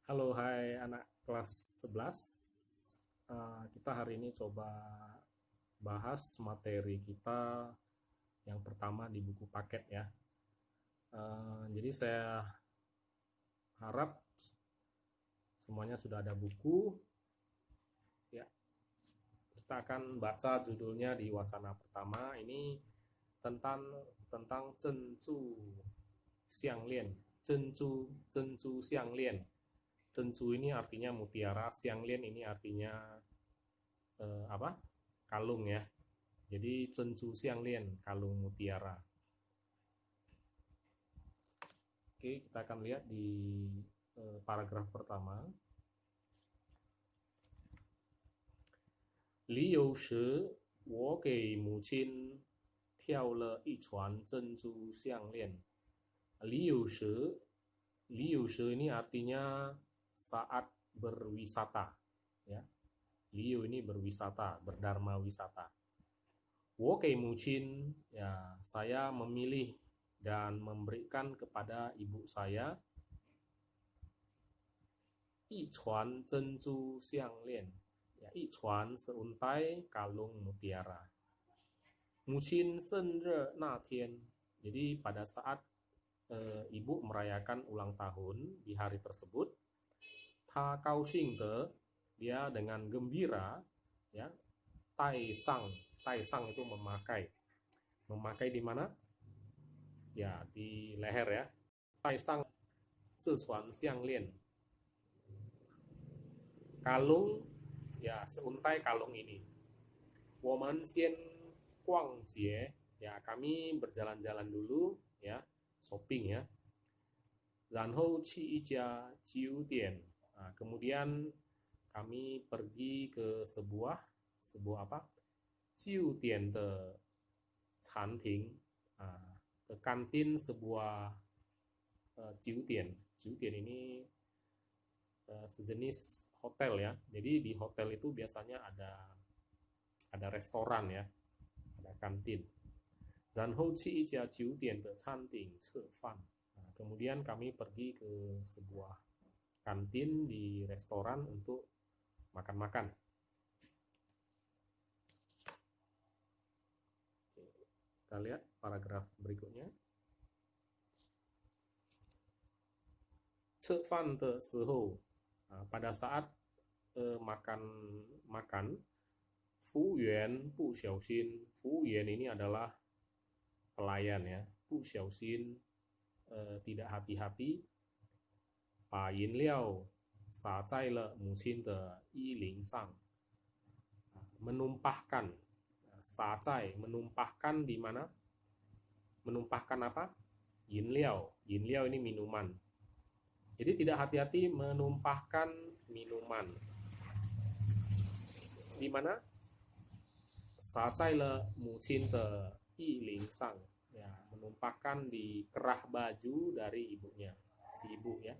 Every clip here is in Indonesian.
Halo, hai anak kelas 11. Kita hari ini coba bahas materi kita yang pertama di buku paket ya. Jadi saya harap semuanya sudah ada buku. Ya, kita akan baca judulnya di wacana pertama. Ini tentang tentang Zhenzu Xianglian. Zhenzu Xianglian. Zhenzu ini artinya mutiara, Xianglian ini artinya apa? Kalung ya. Jadi Zhenzu Xianglian, kalung mutiara. Oke, kita akan lihat di paragraf pertama. Li Youshi, 我给母亲挑了一串珍珠项链. Li Youshi, Li Youshi ini artinya saat berwisata, ya. Liu ini berwisata, berdharma wisata. 我给母亲, ya, saya memilih dan memberikan kepada ibu saya 一串珍珠项链, ya, 一串 seuntai kalung mutiara. 母亲生日那天, jadi pada saat ibu merayakan ulang tahun di hari tersebut, 她高兴的, dia dengan gembira, ya, 戴上, 戴上 itu memakai. Memakai di mana? Ya, di leher ya. 戴上这串项链, kalung, ya, seuntai kalung ini. 我们先逛街, ya, kami berjalan-jalan dulu, ya, shopping ya. 然后去一家酒店, nah, kemudian kami pergi ke sebuah apa? 酒店的餐厅, ke kantin sebuah酒店. 酒店 ini sejenis hotel ya. Jadi di hotel itu biasanya ada restoran ya, ada kantin. 然后去一家酒店的餐厅吃饭. Nah, kemudian kami pergi ke sebuah kantin di restoran untuk makan-makan. Kita lihat paragraf berikutnya. 吃饭的时候, pada saat makan, 服务员不小心, 服务员 ini adalah pelayan ya, 不小心, tidak hati-hati, 把饮料洒在了母亲的衣领上, menumpahkan, 洒在, menumpahkan di mana? Menumpahkan apa? 饮料, 饮料 ini minuman. Jadi tidak hati-hati menumpahkan minuman. Di mana? 洒在了母亲的衣领上, ya, menumpahkan di kerah baju dari ibunya, si ibu ya.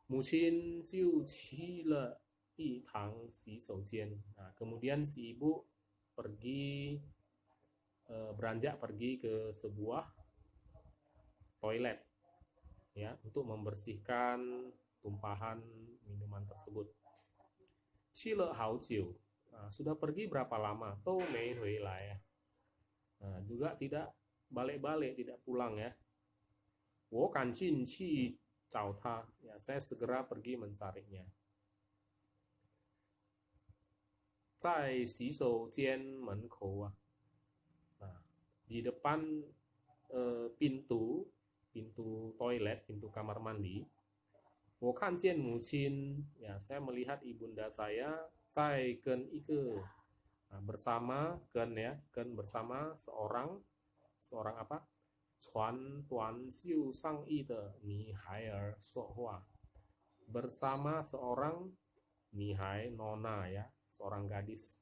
母亲就去了一趟洗手间. Nah, kemudian si ibu pergi beranjak pergi ke sebuah toilet ya, untuk membersihkan tumpahan minuman tersebut. 去了好久, sudah pergi berapa lama? 都没回来. Nah, juga tidak balik-balik, tidak pulang ya. 我赶紧去找他, ya, saya segera pergi mencarinya. 在洗手间门口, nah, di depan pintu toilet, pintu kamar mandi. 我看见母亲, ya, saya melihat ibunda saya, 在跟一个, bersama, 跟ya, 跟 bersama seorang apa? 穿短袖上衣的女孩儿说话. Bersama seorang nihai, nona ya, seorang gadis.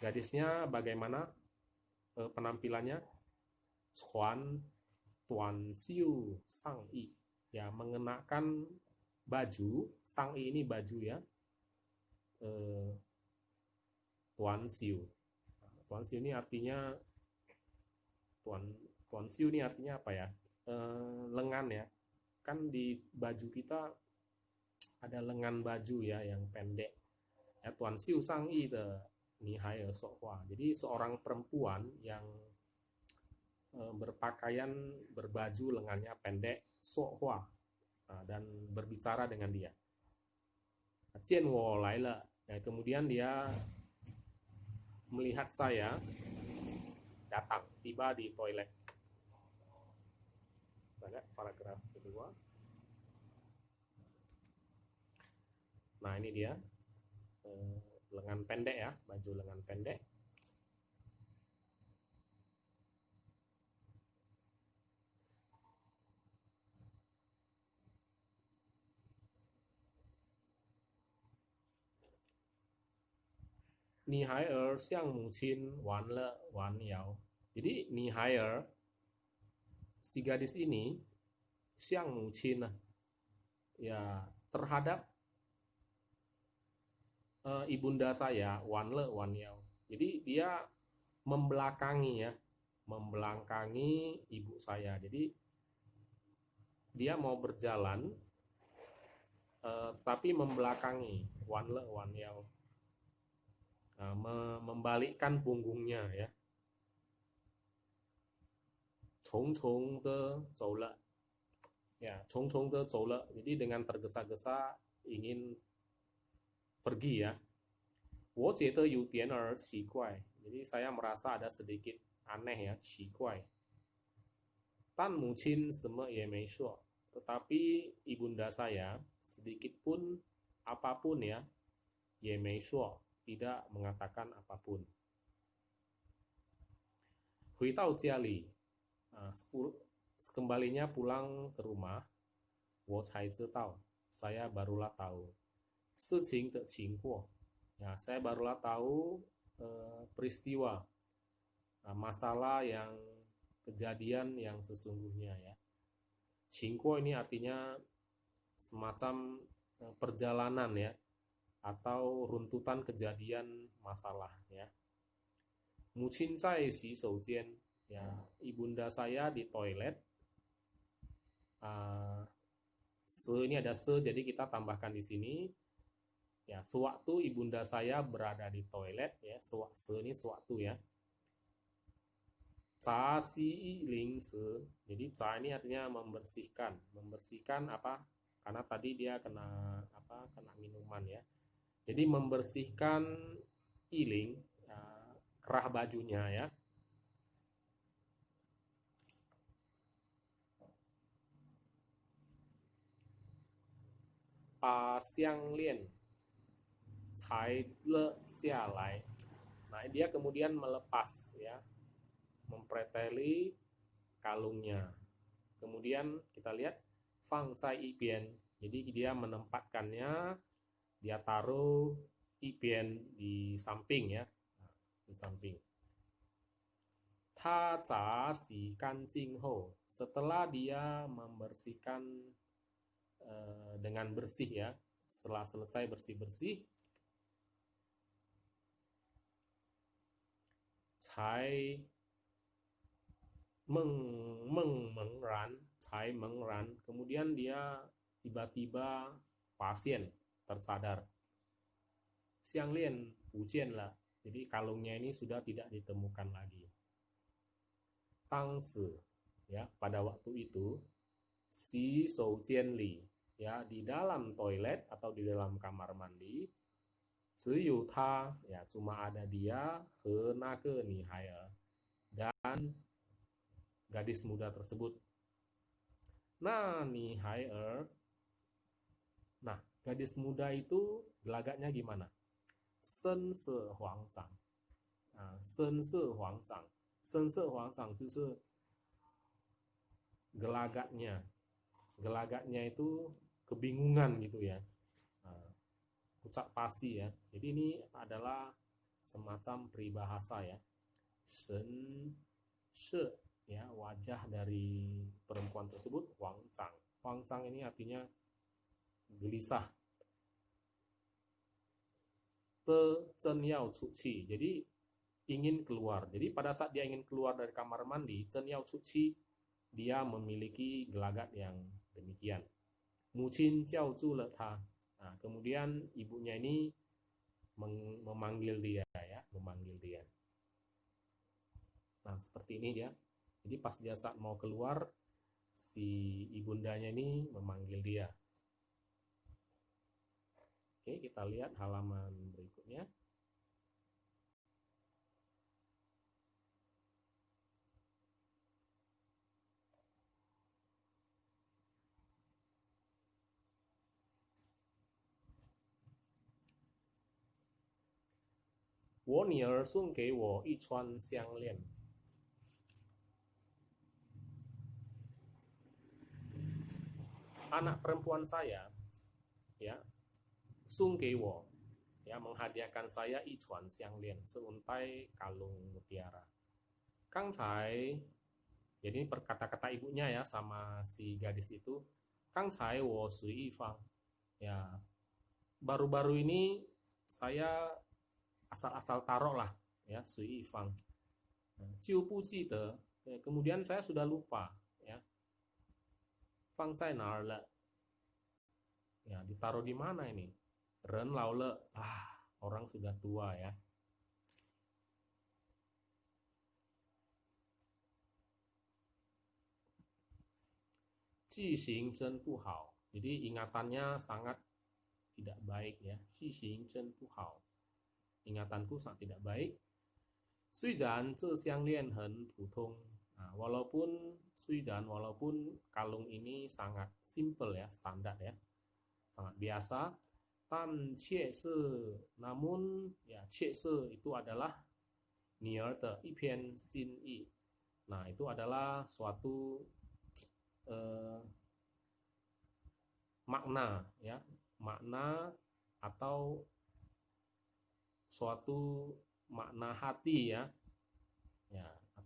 Gadisnya bagaimana penampilannya? 穿短袖上衣, ya, mengenakan baju, sang ini baju ya, tuan siu. Tuan siu ini artinya tuan siu ini artinya apa ya? Lengan ya, kan di baju kita ada lengan baju ya yang pendek. Ya, Tuan Xiu Sang Yi de Ni Hai Er Sok Hua. Jadi seorang perempuan yang berpakaian berbaju lengannya pendek Sok Hua, dan berbicara dengan dia. Cian Wo Lai Le. Ya, kemudian dia melihat saya datang tiba di toilet. Pada paragraf kedua. Nah ini dia lengan pendek ya, baju lengan pendek. Ni hai er xiang mu qin wan le wan yao. Jadi ni hai er, si gadis ini xiang mu qin ya terhadap ibunda saya wan le wan yao. Jadi dia membelakangi ya, membelakangi ibu saya. Jadi dia mau berjalan tapi membelakangi wan le wan yao. Membalikkan punggungnya ya. Chong chong de zhou le. Ya, chong chong de zhou le. Jadi dengan tergesa-gesa ingin pergi ya. Wo jie de yu dian er qi guai. Jadi saya merasa ada sedikit aneh ya, qi guai. Tan mu qin seme ye mei shuo. Tetapi ibunda saya sedikit pun apapun ya, ye mei shuo, tidak mengatakan apapun. Hui tao jia li. Kembalinya pulang ke rumah, wo cai zi tao. Saya barulah tahu. Si qing de qing guo. Ya, saya barulah tahu peristiwa, masalah yang kejadian yang sesungguhnya ya. Qing guo ini artinya semacam perjalanan ya, atau runtutan kejadian masalah ya. Mu qin zai xi shou jian, ya, ibunda saya di toilet. Se ini ada se, jadi kita tambahkan di sini ya, sewaktu ibunda saya berada di toilet ya, se ini sewaktu ya. Ca si ling se, jadi ca ini artinya membersihkan. Membersihkan apa? Karena tadi dia kena apa? Kena minuman ya. Jadi membersihkan iling, kerah bajunya ya. Pa xiang lian cai le xia lai. Nah, dia kemudian melepas ya, mempreteli kalungnya. Kemudian kita lihat fang cai ibian. Jadi dia menempatkannya, dia taruh ibian di samping ya, di samping. Ta za xi gan jing hou. Setelah dia membersihkan dengan bersih ya, setelah selesai bersih-bersih, cai meng ran, kemudian dia tiba-tiba pasien tersadar. Xiang lian bujian lah, jadi kalungnya ini sudah tidak ditemukan lagi. Tang si, ya, pada waktu itu si shou jian li, ya, di dalam toilet atau di dalam kamar mandi, ziyu ta, ya, cuma ada dia, he nage ni hai er, dan gadis muda tersebut. Nah, ni hai er, nah, gadis muda itu gelagatnya gimana? Sen se huang zhang. Nah, sen se huang zhang. Sen se huang zhang itu gelagatnya. Gelagatnya itu kebingungan gitu ya. Pucat pasi ya. Jadi ini adalah semacam peribahasa ya. Sen she, ya, wajah dari perempuan tersebut huang zhang. Huang zhang ini artinya gelisah. Te zhen yao cu qi. Jadi ingin keluar. Jadi pada saat dia ingin keluar dari kamar mandi, zhen yao cu qi, dia memiliki gelagat yang demikian. Mucin jiao zhu le ta. Nah, kemudian ibunya ini memanggil dia ya, memanggil dia. Nah, seperti ini dia. Jadi pas dia saat mau keluar, si ibundanya ini memanggil dia. Oke, kita lihat halaman berikutnya. Wo ni er sung ge wo yi chuan xiang lian. Anak perempuan saya, ya, sung ge wo, ya, menghadiahkan saya yi chuan xiang lian, seuntai kalung mutiara. Kang cai, jadi perkata-kata ibunya ya sama si gadis itu. Kang cai wo sui yi fang. Ya, baru-baru ini saya asal-asal taruh lah ya, sui fang. Jiu bu ji de, kemudian saya sudah lupa ya. Fang zai nar le. Ya, ditaruh di mana ini? Ren lao le. Orang sudah tua ya. Ji xing zhen bu hao. Jadi ingatannya sangat tidak baik ya. Ji xing zhen bu hao. Ingatanku sangat tidak baik. Sui dan zhe xiang lian hen putong. Nah, walaupun kalung ini sangat simple ya, standar ya, sangat biasa. Tan qie se, namun ya qie se itu adalah nier de yi pian xin yi. Nah, itu adalah suatu makna ya, makna atau suatu makna hati ya,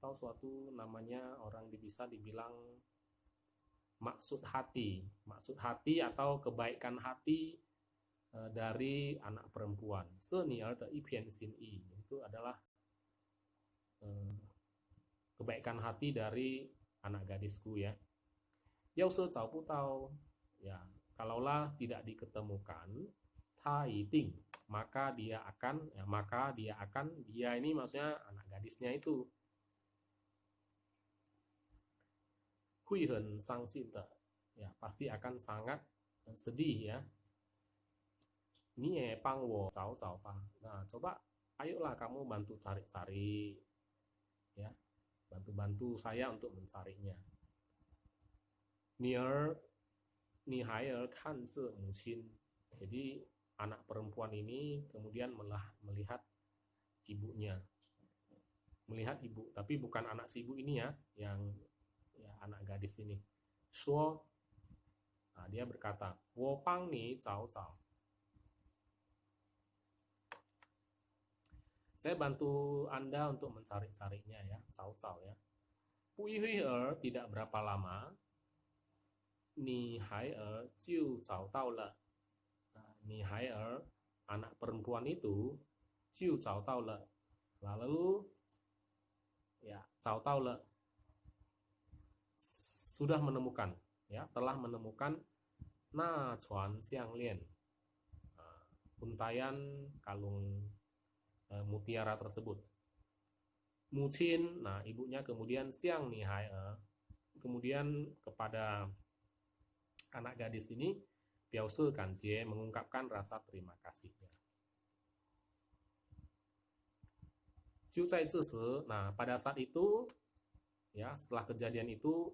atau suatu namanya orang bisa dibilang maksud hati atau kebaikan hati dari anak perempuan. Senior de ipian sin i, itu adalah kebaikan hati dari anak gadisku ya. Yao se zao bu dao, ya, kalaulah tidak diketemukan, ta yiding, maka dia akan, dia ini maksudnya anak gadisnya itu, hui hen sang xin de, ya, pasti akan sangat sedih ya. Ni pang wo zao zao pa. Nah, coba ayolah kamu bantu cari-cari ya, bantu saya untuk mencarinya. Ni hai kan se mucin. Jadi anak perempuan ini kemudian melihat ibunya, melihat ibu, tapi bukan anak si ibu ini ya, yang ya, anak gadis ini. Shuo, nah, dia berkata, wo pang ni cao cao. Saya bantu Anda untuk mencari-carinya ya, cao cao ya. Pui hui tidak berapa lama, ni hai jiu cao dao le. Ni hai anak perempuan itu jiu cao dao le, lalu ya cao dao le, sudah menemukan ya, telah menemukan na chuan xiang lian, untayan kalung mutiara tersebut. Mucin, nah ibunya kemudian xiang ni hai kemudian kepada anak gadis ini Biao Se Ganjie mengungkapkan rasa terima kasihnya. Ju Zai Zhi Si, nah pada saat itu ya, setelah kejadian itu,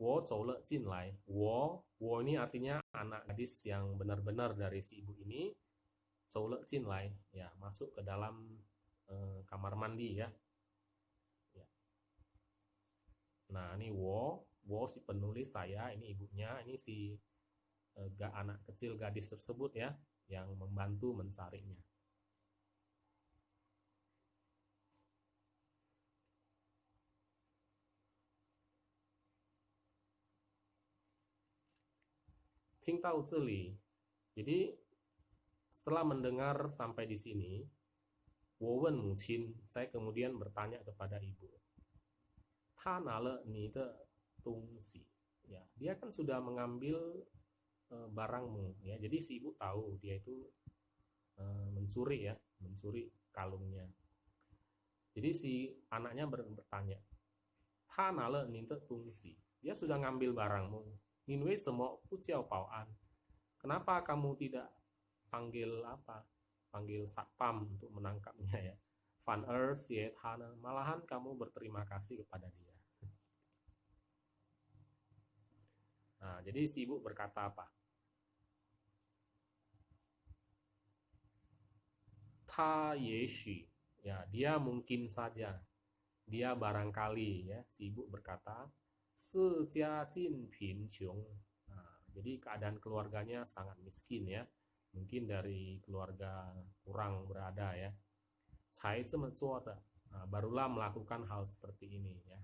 wo zhou le jin lai. Wo ini artinya anak gadis yang benar-benar dari si ibu ini. Zhou le jin lai, ya, masuk ke dalam kamar mandi ya. Nah, ini wo si penulis saya, ini ibunya, ini si anak kecil gadis tersebut ya, yang membantu mencarinya. Ting tau zeli. Jadi setelah mendengar sampai di sini, wo wen mucin, saya kemudian bertanya kepada ibu. Ta na le ni de dongxi. ya dia kan sudah mengambil barangmu ya. Jadi si ibu tahu dia itu mencuri ya, mencuri kalungnya. Jadi si anaknya bertanya, "他拿了您的东西," dia sudah ngambil barangmu. "您为什么不叫保安?" Kenapa kamu tidak panggil apa? Panggil satpam untuk menangkapnya ya. Van sie Hana, malahan kamu berterima kasih kepada dia. Nah, jadi si ibu berkata apa? Ta yeshi, ya dia mungkin saja, dia barangkali ya. Si ibu berkata, sejia jin pin chung. Nah, jadi keadaan keluarganya sangat miskin ya, mungkin dari keluarga kurang berada ya. Cai zeme zuo de, barulah melakukan hal seperti ini ya.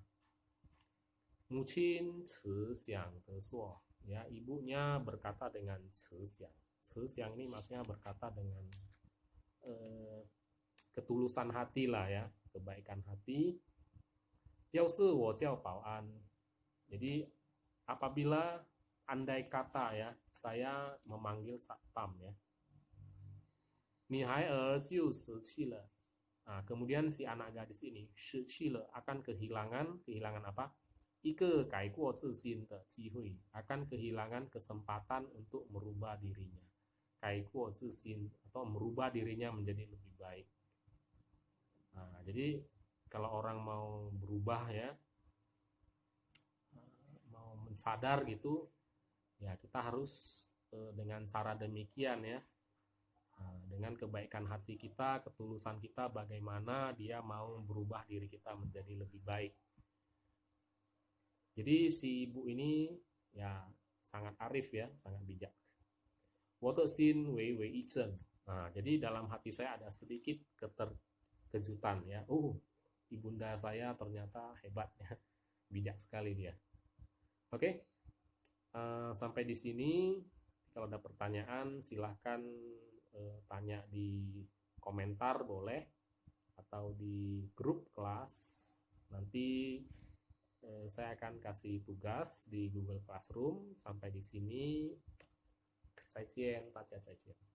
Mucin ci xiang de suo, ya ibunya berkata dengan ci xiang. Ci xiang ini maksudnya berkata dengan ketulusan hati lah ya, kebaikan hati. Yao si wo jiao bao an. Jadi apabila andai kata ya, saya memanggil satpam ya. Ni hai er jiu shi qi le. Nah, kemudian si anak gadis ini shi qi le akan kehilangan apa? Ike kai guo zi xin de ji hui, akan kehilangan kesempatan untuk merubah dirinya. Kai guo zi xin atau merubah dirinya menjadi lebih baik. Nah, jadi kalau orang mau berubah ya, mau mensadar gitu, ya kita harus dengan cara demikian ya, dengan kebaikan hati kita, ketulusan kita, bagaimana dia mau berubah diri kita menjadi lebih baik. Jadi si ibu ini ya sangat arif ya, sangat bijak. Water sin wei wei ichen. Nah, jadi dalam hati saya ada sedikit kejutan ya. Ibunda saya ternyata hebat ya, bijak sekali dia. Oke, sampai di sini. Kalau ada pertanyaan silahkan tanya di komentar boleh, atau di grup kelas. Nanti saya akan kasih tugas di Google Classroom. Sampai di sini. 再见，大家再见。